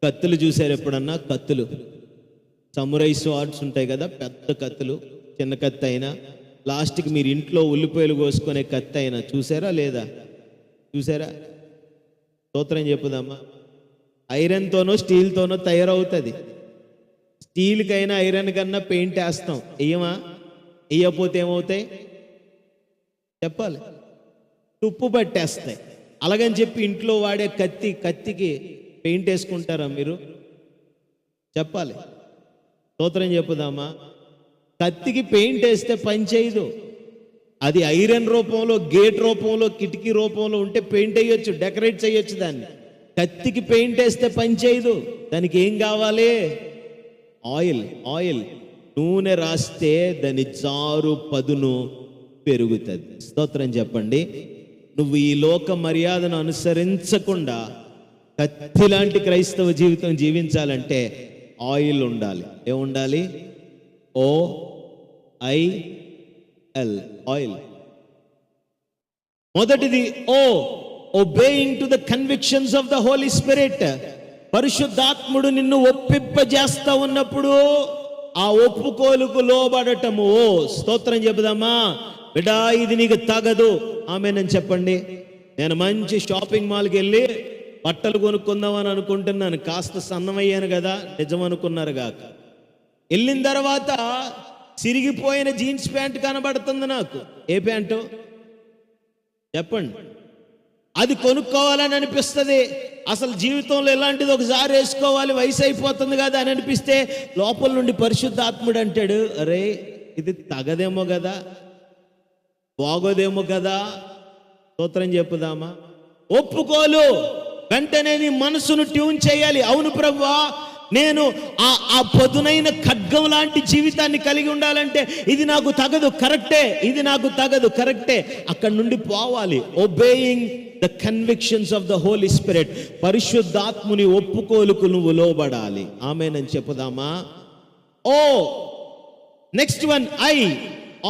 కత్తులు చూసారు ఎప్పుడన్నా? కత్తులు, సమురై స్వార్డ్స్ ఉంటాయి కదా, పెద్ద కత్తులు. చిన్న కత్తి అయినా, లాస్ట్కి మీరు ఇంట్లో ఉల్లిపాయలు కోసుకునే కత్తి అయినా చూసారా లేదా? చూసారా? స్తోత్రం చెప్పుదామా. ఐరన్తోనో స్టీల్తోనో తయారవుతుంది. స్టీల్కైనా ఐరన్ కన్నా పెయింట్ వేస్తాం, వేయమా? వేయకపోతే ఏమవుతాయి చెప్పాలి? తుప్పు పట్టేస్తాయి. అలాగని చెప్పి ఇంట్లో వాడే కత్తికి పెయింట్ వేసుకుంటారా మీరు? చెప్పాలి. స్తోత్రం చెప్పుదామా. కత్తికి పెయింట్ వేస్తే పని చేయదు. అది ఐరన్ రూపంలో, గేట్ రూపంలో, కిటికీ రూపంలో ఉంటే పెయింట్ వేయొచ్చు, డెకరేట్ చేయొచ్చు దాన్ని. కత్తికి పెయింట్ వేస్తే పని చేయదు. దానికి ఏం కావాలి? ఆయిల్, నూనె రాస్తే దాని జారు పదును పెరుగుతుంది. స్తోత్రం చెప్పండి. నువ్వు ఈ లోక మర్యాదను అనుసరించకుండా కత్తి లాంటి క్రైస్తవ జీవితం జీవించాలంటే ఆయిల్ ఉండాలి. ఏముండాలి? OIL, oil. మొదటిది obeying to the convictions of the Holy Spirit. పరిశుద్ధాత్ముడు నిన్ను ఒప్పింపజేస్తా ఉన్నప్పుడు ఆ ఒప్పుకోలుకు లోబడటము. స్తోత్రం చెబుదామా. బిడ్డా, ఇది నీకు తగదు, ఆమేనని చెప్పండి. నేను మంచి షాపింగ్ మాల్కి వెళ్ళి బట్టలు కొనుక్కుందామని అనుకుంటున్నాను. కాస్త సన్నమయ్యాను కదా, నిజం అనుకున్నారు గాక. వెళ్ళిన తర్వాత సిరిగిపోయిన జీన్స్ ప్యాంట్ కనబడుతుంది నాకు. ఏ ప్యాంటు చెప్పండి? అది కొనుక్కోవాలని అనిపిస్తుంది. అసలు జీవితంలో ఎలాంటిది ఒకసారి వేసుకోవాలి, వయసు అయిపోతుంది కదా అని అనిపిస్తే లోపల నుండి పరిశుద్ధాత్ముడు అంటాడు, అరే ఇది తగదేమో కదా, బాగోదేమో కదా. స్తోత్రం చెప్పుదామా. ఒప్పుకోలు. వెంటనే నీ మనసును ట్యూన్ చేయాలి. అవును ప్రభువా, నేను ఆ పదునైన ఖడ్గం లాంటి జీవితాన్ని కలిగి ఉండాలంటే ఇది నాకు తగదు, కరెక్టే. ఇది నాకు తగదు, కరెక్టే. అక్కడి నుండి పోవాలి. Obeying the convictions of the Holy Spirit. పరిశుద్ధాత్ముని ఒప్పుకోలుకు నువ్వు లోబడాలి. ఆమేనని చెప్పుదామా. నెక్స్ట్ వన్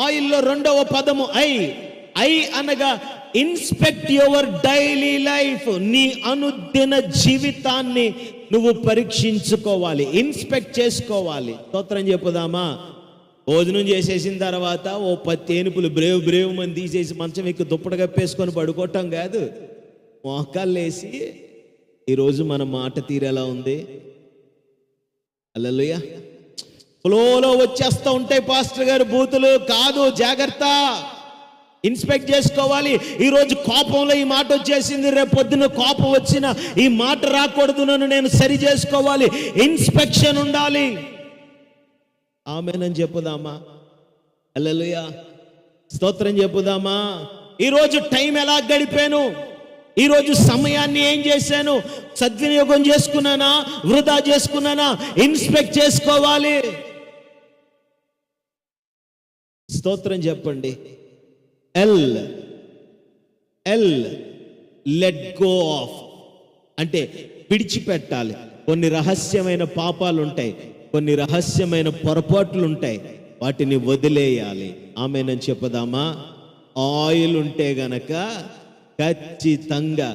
ఆయిల్లో రెండవ పదము ఐ అనగా ఇన్స్పెక్ట్ యువర్ డైలీ లైఫ్. నీ అనుదిన జీవితాన్ని నువ్వు పరీక్షించుకోవాలి, ఇన్స్పెక్ట్ చేసుకోవాలి. స్తోత్రం చెప్పుదామా. భోజనం చేసేసిన తర్వాత 10 ఏనుపులు బ్రేవ్ మంది తీసేసి మంచం ఎక్కి దుప్పటి కప్పేసుకొని పడుకోవటం కాదు. మోకాళ్ళు వేసి ఈరోజు మన మాట తీరేలా ఉంది. హల్లెలూయా. ఫ్లోలో వచ్చేస్తూ ఉంటాయి పాస్టర్ గారు బూతులు. కాదు, జాగ్రత్త. ఇన్స్పెక్ట్ చేసుకోవాలి. ఈరోజు కోపంలో ఈ మాట వచ్చేసింది, రేపు పొద్దున కోపం వచ్చిన ఈ మాట రాకూడదు, నన్ను నేను సరి చేసుకోవాలి. ఇన్స్పెక్షన్ ఉండాలి. ఆమేనని చెప్పుదామా. హల్లెలూయా. స్తోత్రం చెప్పుదామా. ఈరోజు టైం ఎలా గడిపాను, ఈరోజు సమయాన్ని ఏం చేశాను, సద్వినియోగం చేసుకున్నానా, వృధా చేసుకున్నానా, ఇన్స్పెక్ట్ చేసుకోవాలి. స్తోత్రం చెప్పండి. లెట్ గో ఆఫ్ అంటే విడిచిపెట్టాలి. కొన్ని రహస్యమైన పాపాలు ఉంటాయి, కొన్ని రహస్యమైన పొరపాట్లు ఉంటాయి, వాటిని వదిలేయాలి. ఆమేనని చెప్పుదామా. ఆయిల్ ఉంటే గనక ఖచ్చితంగా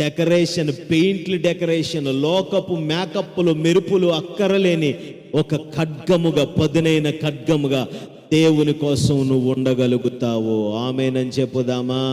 డెకరేషన్, పెయింట్లు డెకరేషన్, లోకపు మేకప్పులు, మెరుపులు అక్కరలేని ఒక ఖడ్గముగా, పదునైన ఖడ్గముగా దేవుని కోసం నువ్వు ఉండగలుగుతావు. ఆమేనని చెప్పుదామా.